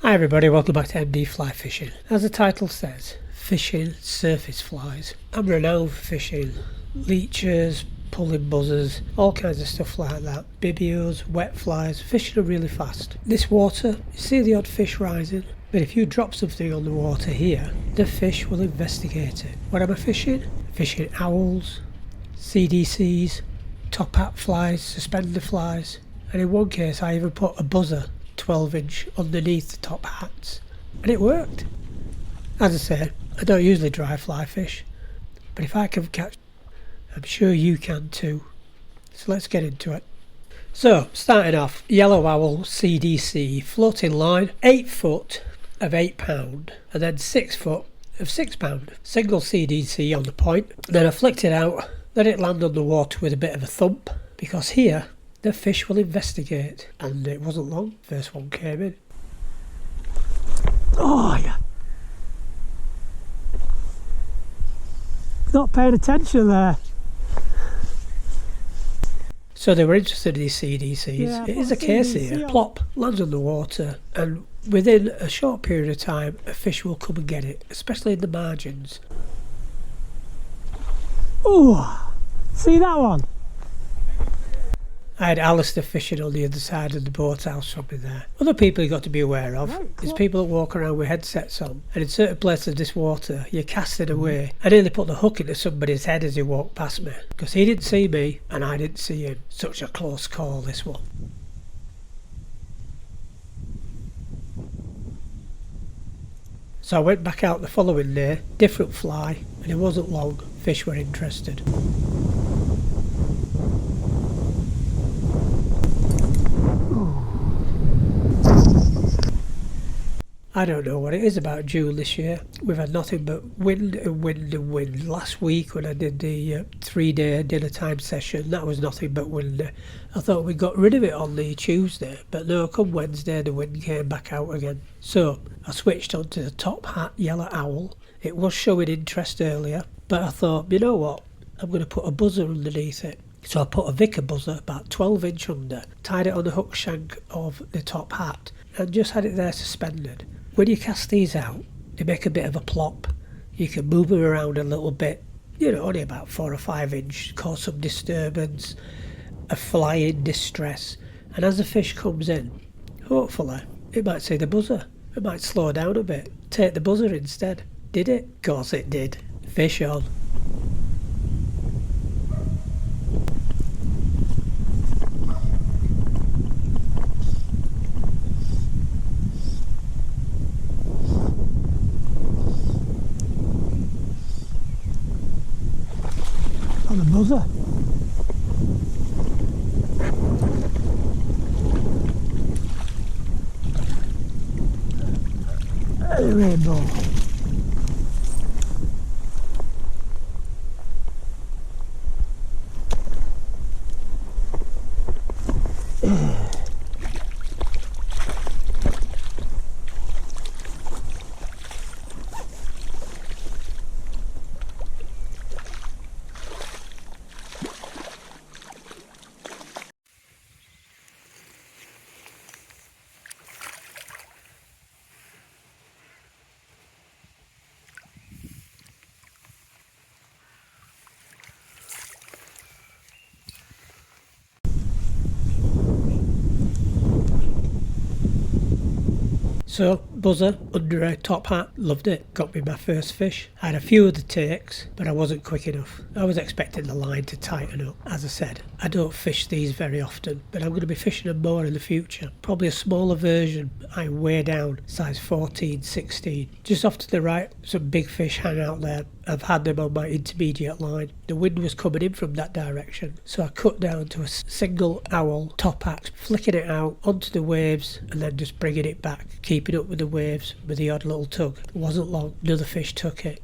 Hi everybody, welcome back to MD Fly Fishing. As the title says, fishing surface flies. I'm renowned for fishing leeches, pulling buzzers, all kinds of stuff like that. Bibios, wet flies, fishing them really fast. This water, you see the odd fish rising, but if you drop something on the water here, the fish will investigate it. What am I fishing? Fishing owls, CDCs, top hat flies, suspender flies, and in one case I even put a buzzer 12-inch underneath the top hats, and it worked. As I said, I don't usually dry fly fish, but if I can catch, I'm sure you can too. So let's get into it. So starting off, yellow owl CDC floating line, 8 foot of £8, and then 6 foot of £6. Single CDC on the point. Then I flicked it out, let it land on the water with a bit of a thump, because here the fish will investigate. And it wasn't long, first one came in. Oh yeah. Not paying attention there. So they were interested in these CDCs. Yeah, it is a case here. Plop, lands on the water, and within a short period of time a fish will come and get it, especially in the margins. Oh, see that one? I had Alistair fishing on the other side of the boathouse from me there. Other people you've got to be aware of is people that walk around with headsets on, and in certain places of this water you cast it away. I nearly put the hook into somebody's head as he walked past me, because he didn't see me and I didn't see him. Such a close call, this one. So I went back out the following day, different fly, and it wasn't long, fish were interested. I don't know what it is about June this year. We've had nothing but wind and wind and wind. Last week when I did the 3-day dinner time session, that was nothing but wind. I thought we got rid of it on the Tuesday, but no, come Wednesday the wind came back out again. So I switched on to the top hat yellow owl. It was showing interest earlier, but I thought, you know what, I'm going to put a buzzer underneath it. So I put a vicar buzzer about 12-inch under, tied it on the hook shank of the top hat, and just had it there suspended. When you cast these out, they make a bit of a plop. You can move them around a little bit, you know, only about 4 or 5 inch, cause some disturbance, a fly in distress, and as the fish comes in, hopefully it might see the buzzer. It might slow down a bit, take the buzzer instead. Did it? Of course it did. Fish on. On the buzzer. A rainbow. So, buzzer under a top hat, loved it, got me my first fish. I had a few other takes, but I wasn't quick enough. I was expecting the line to tighten up. As I said, I don't fish these very often, but I'm going to be fishing them more in the future. Probably a smaller version, I weigh down, size 14, 16. Just off to the right, some big fish hang out there. I've had them on my intermediate line. The wind was coming in from that direction, so I cut down to a single owl top hat, flicking it out onto the waves and then just bringing it back, keeping up with the waves with the odd little tug. It wasn't long, another fish took it.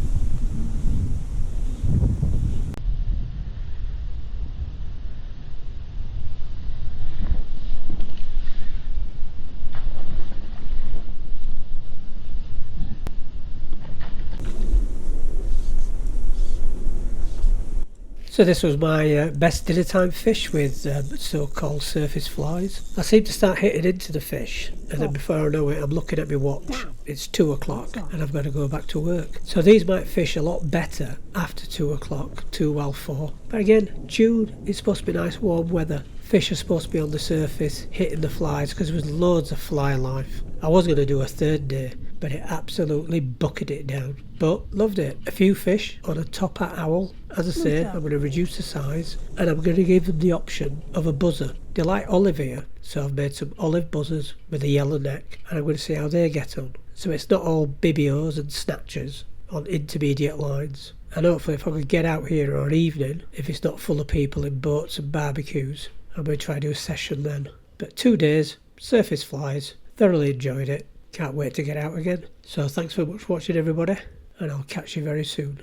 So this was my best dinner time fish with so-called surface flies. I seem to start hitting into the fish, and then before I know it, I'm looking at my watch. It's 2 o'clock and I've got to go back to work. So these might fish a lot better after 2 o'clock, 2 well 4. But again, June, it's supposed to be nice warm weather. Fish are supposed to be on the surface hitting the flies because there was loads of fly life. I was going to do a third day, but it absolutely bucketed it down. But loved it. A few fish on a top hat owl. As I say, I'm going to reduce the size and I'm going to give them the option of a buzzer. They like olive here, so I've made some olive buzzers with a yellow neck and I'm going to see how they get on. So it's not all bibios and snatchers on intermediate lines. And hopefully if I could get out here on an evening, if it's not full of people in boats and barbecues, I'm going to try and do a session then. But 2 days, surface flies, thoroughly enjoyed it. Can't wait to get out again. So thanks very much for watching everybody, and I'll catch you very soon.